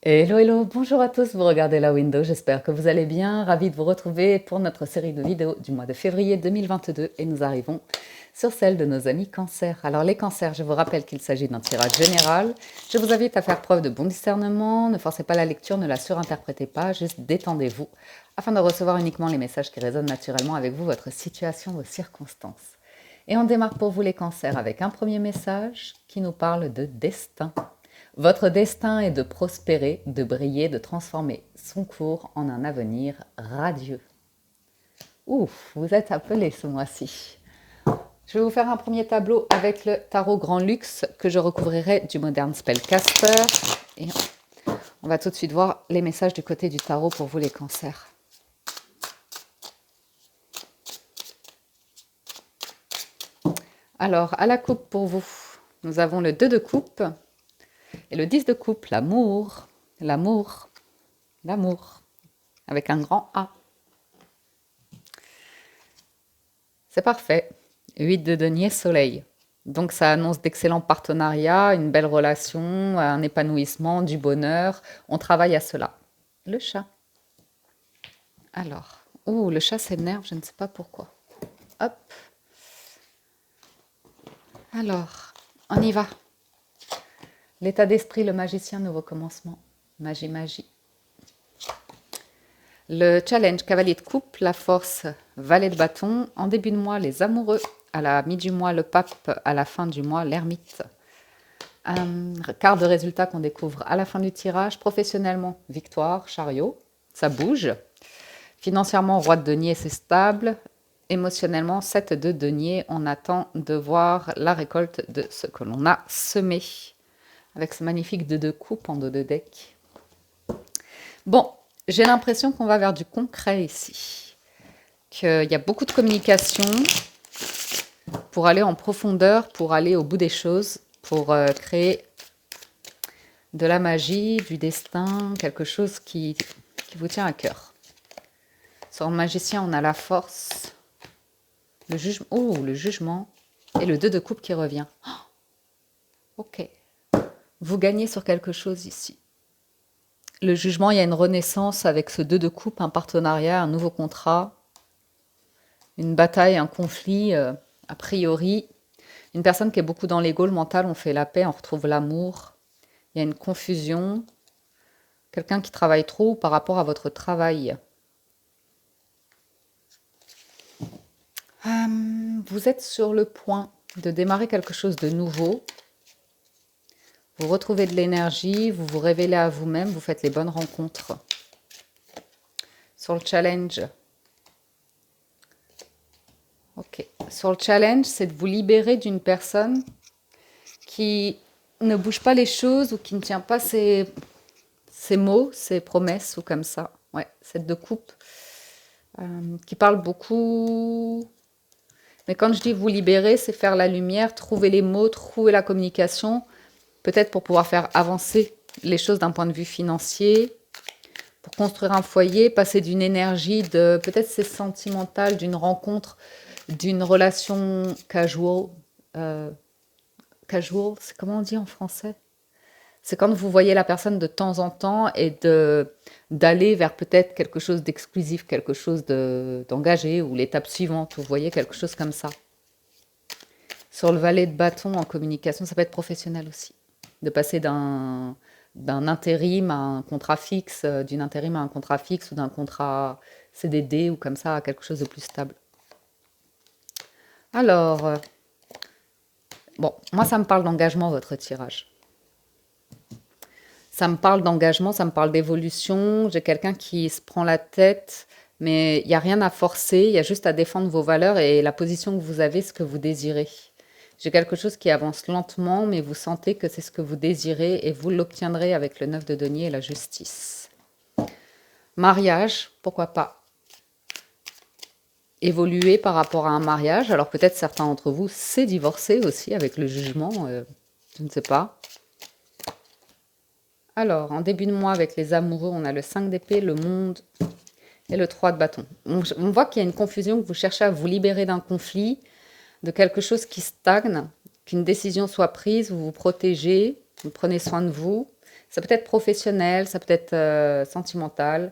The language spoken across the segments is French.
Hello, hello, bonjour à tous, vous regardez la window, j'espère que vous allez bien. Ravi de vous retrouver pour notre série de vidéos du mois de février 2022 et nous arrivons sur celle de nos amis cancers. Alors les cancers, je vous rappelle qu'il s'agit d'un tirage général. Je vous invite à faire preuve de bon discernement, ne forcez pas la lecture, ne la surinterprétez pas, juste détendez-vous afin de recevoir uniquement les messages qui résonnent naturellement avec vous, votre situation, vos circonstances. Et on démarre pour vous les cancers avec un premier message qui nous parle de destin. Votre destin est de prospérer, de briller, de transformer son cours en un avenir radieux. Ouf, vous êtes appelé ce mois-ci. Je vais vous faire un premier tableau avec le tarot Grand Luxe que je recouvrirai du moderne Spellcaster. Et on va tout de suite voir les messages du côté du tarot pour vous les cancers. Alors, à la coupe pour vous, nous avons le 2 de coupe et le 10 de coupe, l'amour, l'amour, l'amour, avec un grand A. C'est parfait. 8 de denier, soleil. Donc ça annonce d'excellents partenariats, une belle relation, un épanouissement, du bonheur. On travaille à cela. Le chat. Alors, le chat s'énerve, je ne sais pas pourquoi. Hop. Alors, on y va. L'état d'esprit, le magicien, nouveau commencement. Magie, magie. Le challenge, cavalier de coupe, la force, valet de bâton. En début de mois, les amoureux. À la mi du mois, le pape. À la fin du mois, l'ermite. Quart de résultat qu'on découvre à la fin du tirage. Professionnellement, victoire, chariot. Ça bouge. Financièrement, roi de denier, c'est stable. Émotionnellement, 7 de denier. On attend de voir la récolte de ce que l'on a semé. Avec ce magnifique 2 de coupe en dos de deck. Bon, j'ai l'impression qu'on va vers du concret ici. Qu'il y a beaucoup de communication pour aller en profondeur, pour aller au bout des choses, pour créer de la magie, du destin, quelque chose qui vous tient à cœur. Sur le magicien, on a la force, le jugement et le 2 de coupe qui revient. Ok, vous gagnez sur quelque chose ici. Le jugement, il y a une renaissance avec ce 2 de coupe, un partenariat, un nouveau contrat, une bataille, un conflit, a priori. Une personne qui est beaucoup dans l'ego, le mental, on fait la paix, on retrouve l'amour. Il y a une confusion. Quelqu'un qui travaille trop par rapport à votre travail. Vous êtes sur le point de démarrer quelque chose de nouveau. Vous retrouvez de l'énergie, vous vous révélez à vous-même, vous faites les bonnes rencontres. Sur le challenge. Ok. Sur le challenge, c'est de vous libérer d'une personne qui ne bouge pas les choses ou qui ne tient pas ses mots, ses promesses ou comme ça. Ouais, cette de coupe qui parle beaucoup. Mais quand je dis vous libérer, c'est faire la lumière, trouver les mots, trouver la communication, peut-être pour pouvoir faire avancer les choses d'un point de vue financier, pour construire un foyer, passer d'une énergie de, peut-être c'est sentimental, d'une rencontre, d'une relation casual. Casual, c'est comment on dit en français? C'est quand vous voyez la personne de temps en temps et d'aller vers peut-être quelque chose d'exclusif, quelque chose d'engagé ou l'étape suivante, vous voyez quelque chose comme ça. Sur le valet de bâton en communication, ça peut être professionnel aussi. De passer d'un intérim à un contrat fixe, d'une intérim à un contrat fixe ou d'un contrat CDD ou comme ça à quelque chose de plus stable. Alors, bon, moi ça me parle d'engagement votre tirage. Ça me parle d'engagement, ça me parle d'évolution. J'ai quelqu'un qui se prend la tête, mais il n'y a rien à forcer, il y a juste à défendre vos valeurs et la position que vous avez, ce que vous désirez. J'ai quelque chose qui avance lentement, mais vous sentez que c'est ce que vous désirez et vous l'obtiendrez avec le 9 de denier et la justice. Mariage, pourquoi pas. Évoluer par rapport à un mariage. Alors peut-être certains d'entre vous s'est divorcé aussi avec le jugement, je ne sais pas. Alors, en début de mois, avec les amoureux, on a le 5 d'épée, le monde et le 3 de bâton. On voit qu'il y a une confusion, que vous cherchez à vous libérer d'un conflit, de quelque chose qui stagne, qu'une décision soit prise, vous vous protégez, vous prenez soin de vous. Ça peut être professionnel, ça peut être sentimental.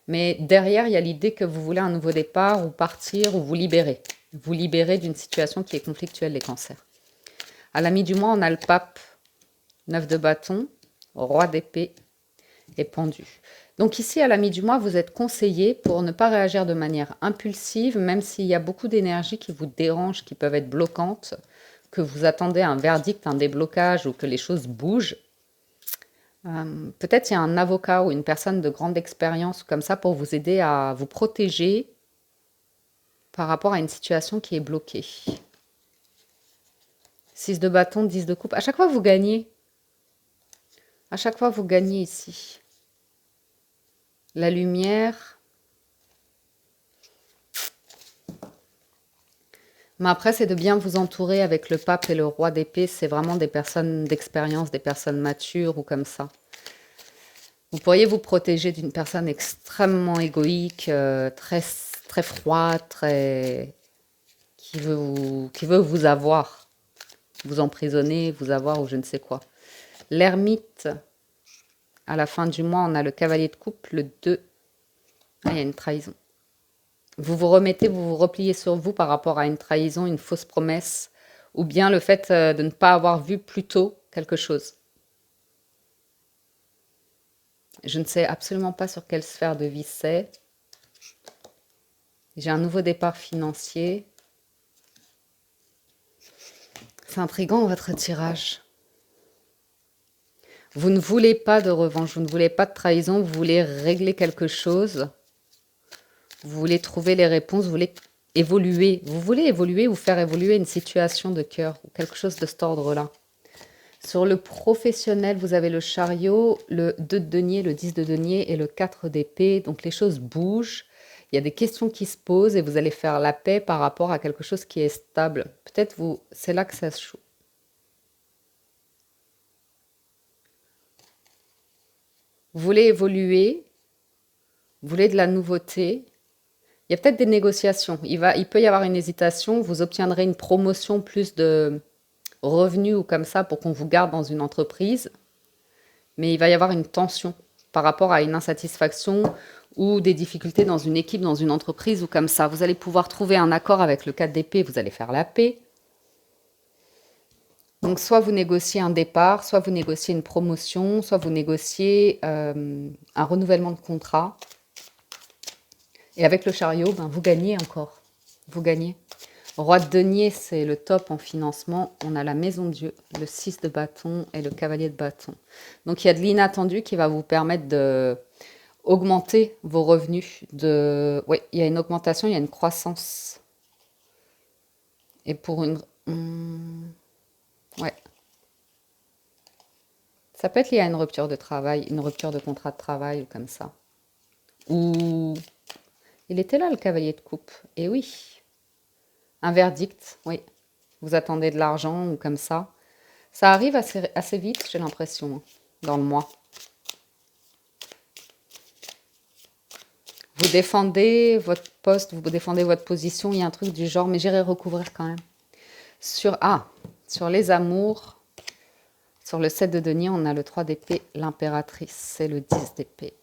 Mais derrière, il y a l'idée que vous voulez un nouveau départ ou partir ou vous libérer. Vous libérer d'une situation qui est conflictuelle, les cancers. À la mi-du-mois, on a le pape, 9 de bâton, roi d'épée et pendu. Donc ici, à la mi-du-mois, vous êtes conseillé pour ne pas réagir de manière impulsive, même s'il y a beaucoup d'énergie qui vous dérange, qui peuvent être bloquantes, que vous attendez un verdict, un déblocage ou que les choses bougent. Peut-être il y a un avocat ou une personne de grande expérience comme ça pour vous aider à vous protéger par rapport à une situation qui est bloquée. 6 de bâton, 10 de coupe. À chaque fois, vous gagnez. À chaque fois, vous gagnez ici. La lumière. Mais après, c'est de bien vous entourer avec le pape et le roi d'épée. C'est vraiment des personnes d'expérience, des personnes matures ou comme ça. Vous pourriez vous protéger d'une personne extrêmement égoïque, très, très froide, qui veut vous avoir, vous emprisonner, vous avoir ou je ne sais quoi. L'ermite, à la fin du mois, on a le cavalier de coupe, le 2. Ah, il y a une trahison. Vous vous remettez, vous vous repliez sur vous par rapport à une trahison, une fausse promesse, ou bien le fait de ne pas avoir vu plus tôt quelque chose. Je ne sais absolument pas sur quelle sphère de vie c'est. J'ai un nouveau départ financier. C'est intriguant votre tirage. Vous ne voulez pas de revanche, vous ne voulez pas de trahison, vous voulez régler quelque chose. Vous voulez trouver les réponses, vous voulez évoluer. Vous voulez évoluer ou faire évoluer une situation de cœur ou quelque chose de cet ordre-là. Sur le professionnel, vous avez le chariot, le 2 de denier, le 10 de denier et le 4 d'épée. Donc les choses bougent. Il y a des questions qui se posent et vous allez faire la paix par rapport à quelque chose qui est stable. Peut-être c'est là que ça se joue. Vous voulez évoluer, vous voulez de la nouveauté. Il y a peut-être des négociations. Il peut y avoir une hésitation. Vous obtiendrez une promotion, plus de revenus ou comme ça pour qu'on vous garde dans une entreprise. Mais il va y avoir une tension par rapport à une insatisfaction ou des difficultés dans une équipe, dans une entreprise ou comme ça. Vous allez pouvoir trouver un accord avec le 4 d'épée. Vous allez faire la paix. Donc, soit vous négociez un départ, soit vous négociez une promotion, soit vous négociez un renouvellement de contrat. Et avec le chariot, ben, vous gagnez encore. Vous gagnez. Roi de denier, c'est le top en financement. On a la maison de Dieu, le 6 de bâton et le cavalier de bâton. Donc, il y a de l'inattendu qui va vous permettre d'augmenter vos revenus. Oui, il y a une augmentation, il y a une croissance. Et pour une... ouais. Ça peut être lié à une rupture de travail, une rupture de contrat de travail ou comme ça. Ou... il était là, le cavalier de coupe. Et oui. Un verdict, oui. Vous attendez de l'argent ou comme ça. Ça arrive assez vite, j'ai l'impression, dans le mois. Vous défendez votre poste, vous défendez votre position. Il y a un truc du genre, mais j'irai recouvrir quand même. Sur les amours, sur le 7 de denier, on a le 3 d'épée, l'impératrice. C'est le 10 d'épée.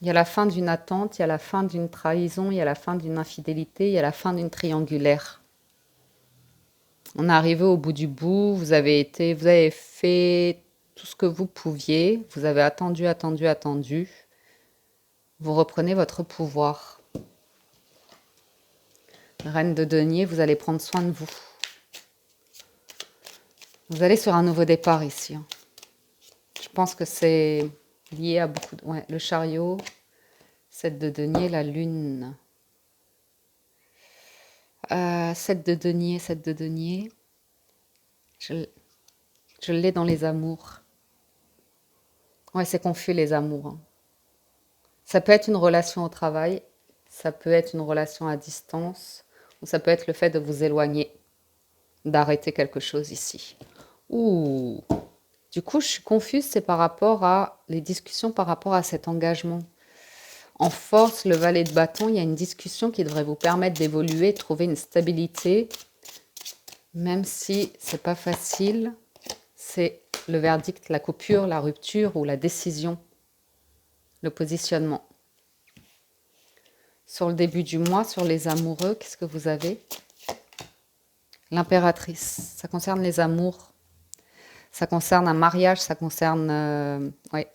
Il y a la fin d'une attente, il y a la fin d'une trahison, il y a la fin d'une infidélité, il y a la fin d'une triangulaire. On est arrivé au bout du bout, vous avez fait tout ce que vous pouviez, vous avez attendu. Vous reprenez votre pouvoir. Reine de denier, vous allez prendre soin de vous. Vous allez sur un nouveau départ ici. Je pense que c'est lié à beaucoup de... ouais, le chariot, 7 de denier, la lune. 7 de denier. Je l'ai dans les amours. Ouais, c'est confus les amours. Ça peut être une relation au travail, ça peut être une relation à distance, ou ça peut être le fait de vous éloigner, d'arrêter quelque chose ici. Ouh. Du coup, je suis confuse, c'est par rapport à les discussions par rapport à cet engagement. En force, le valet de bâton, il y a une discussion qui devrait vous permettre d'évoluer, de trouver une stabilité. Même si c'est pas facile, c'est le verdict, la coupure, la rupture ou la décision, le positionnement. Sur le début du mois, sur les amoureux, qu'est-ce que vous avez? L'impératrice, ça concerne les amours, ça concerne un mariage, ça concerne ouais,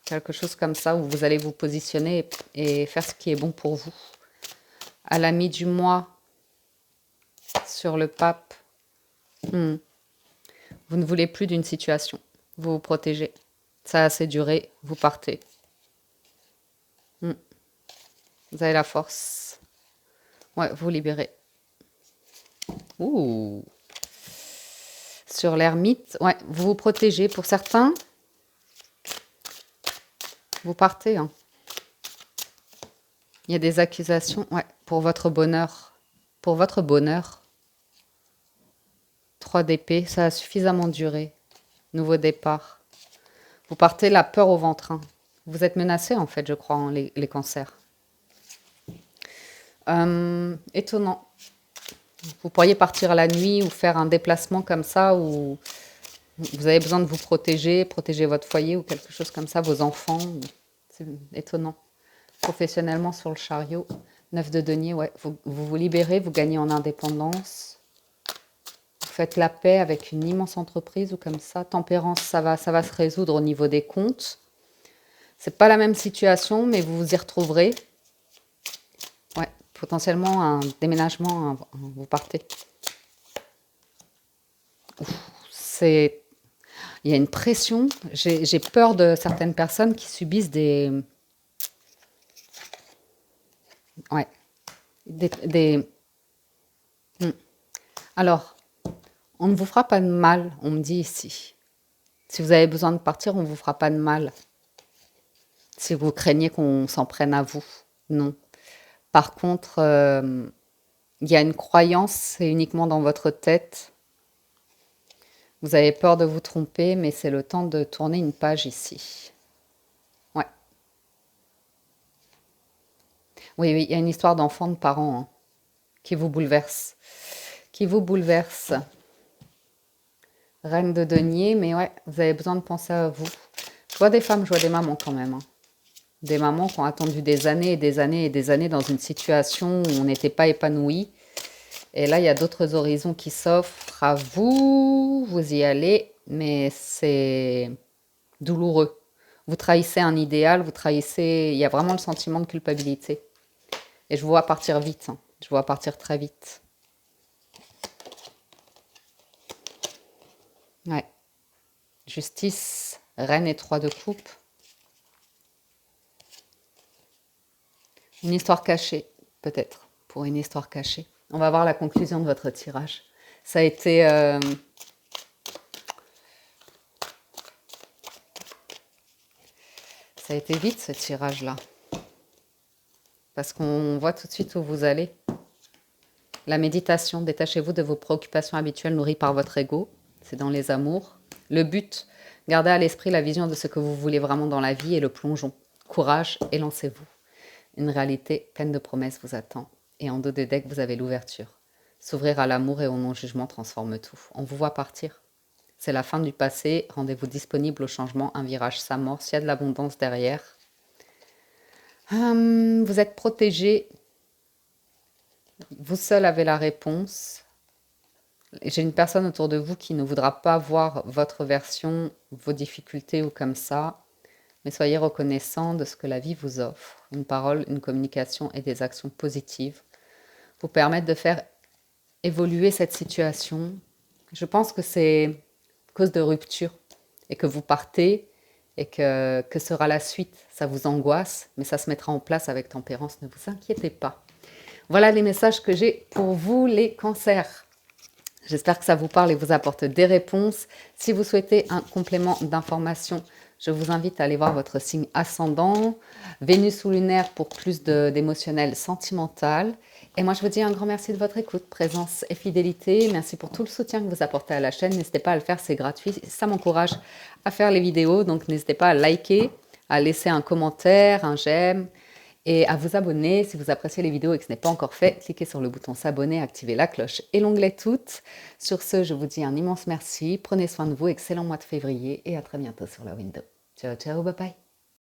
quelque chose comme ça où vous allez vous positionner et faire ce qui est bon pour vous. À la mi-du-mois, sur le pape, vous ne voulez plus d'une situation, vous vous protégez. Ça a assez duré, vous partez. Vous avez la force. Ouais, vous libérez. Ouh. Sur l'ermite, ouais, vous vous protégez. Pour certains, vous partez. Hein. Il y a des accusations, ouais, pour votre bonheur. Pour votre bonheur. 3 d'épée, ça a suffisamment duré. Nouveau départ. Vous partez la peur au ventre. Hein. Vous êtes menacés, en fait, je crois, hein, les cancers. Étonnant. Vous pourriez partir la nuit ou faire un déplacement comme ça où vous avez besoin de vous protéger, protéger votre foyer ou quelque chose comme ça, vos enfants. C'est étonnant. Professionnellement sur le chariot, 9 de denier, ouais, vous libérez, vous gagnez en indépendance. Vous faites la paix avec une immense entreprise ou comme ça. Tempérance, ça va se résoudre au niveau des comptes. C'est pas la même situation, mais vous vous y retrouverez. Ouais, potentiellement un déménagement, vous partez. C'est, il y a une pression. J'ai peur de certaines personnes qui subissent ouais, Alors, on ne vous fera pas de mal, on me dit ici. Si vous avez besoin de partir, on ne vous fera pas de mal. Si vous craignez qu'on s'en prenne à vous, non. Par contre, il y a une croyance, c'est uniquement dans votre tête. Vous avez peur de vous tromper, mais c'est le temps de tourner une page ici. Ouais. Oui, oui, il y a une histoire d'enfant, de parents hein, qui vous bouleverse. Qui vous bouleverse. Reine de denier, mais ouais, vous avez besoin de penser à vous. Je vois des femmes, je vois des mamans quand même. Hein. Des mamans qui ont attendu des années et des années et des années dans une situation où on n'était pas épanoui. Et là, il y a d'autres horizons qui s'offrent à vous. Vous y allez, mais c'est douloureux. Vous trahissez un idéal, vous trahissez... Il y a vraiment le sentiment de culpabilité. Et je vous vois partir vite. Hein. Je vous vois partir très vite. Ouais. Justice, reine et 3 de coupe. Une histoire cachée, peut-être, pour une histoire cachée. On va voir la conclusion de votre tirage. Ça a été... ça a été vite, ce tirage-là. Parce qu'on voit tout de suite où vous allez. La méditation, détachez-vous de vos préoccupations habituelles nourries par votre ego. C'est dans les amours. Le but, gardez à l'esprit la vision de ce que vous voulez vraiment dans la vie et le plongeon. Courage et lancez-vous. Une réalité pleine de promesses vous attend. Et en dos de deck, vous avez l'ouverture. S'ouvrir à l'amour et au non-jugement transforme tout. On vous voit partir. C'est la fin du passé. Rendez-vous disponible au changement. Un virage s'amorce. Il y a de l'abondance derrière. Vous êtes protégé. Vous seul avez la réponse. J'ai une personne autour de vous qui ne voudra pas voir votre version, vos difficultés ou comme ça. Mais soyez reconnaissant de ce que la vie vous offre. Une parole, une communication et des actions positives vous permettent de faire évoluer cette situation. Je pense que c'est cause de rupture et que vous partez et que sera la suite. Ça vous angoisse, mais ça se mettra en place avec tempérance. Ne vous inquiétez pas. Voilà les messages que j'ai pour vous, les cancers. J'espère que ça vous parle et vous apporte des réponses. Si vous souhaitez un complément d'information, je vous invite à aller voir votre signe ascendant, Vénus ou lunaire pour plus d'émotionnel sentimental. Et moi, je vous dis un grand merci de votre écoute, présence et fidélité. Merci pour tout le soutien que vous apportez à la chaîne. N'hésitez pas à le faire, c'est gratuit. Ça m'encourage à faire les vidéos. Donc, n'hésitez pas à liker, à laisser un commentaire, un j'aime et à vous abonner si vous appréciez les vidéos et que ce n'est pas encore fait. Cliquez sur le bouton s'abonner, activez la cloche et l'onglet toutes. Sur ce, je vous dis un immense merci. Prenez soin de vous, excellent mois de février et à très bientôt sur la window. Ciao, ciao, bye bye.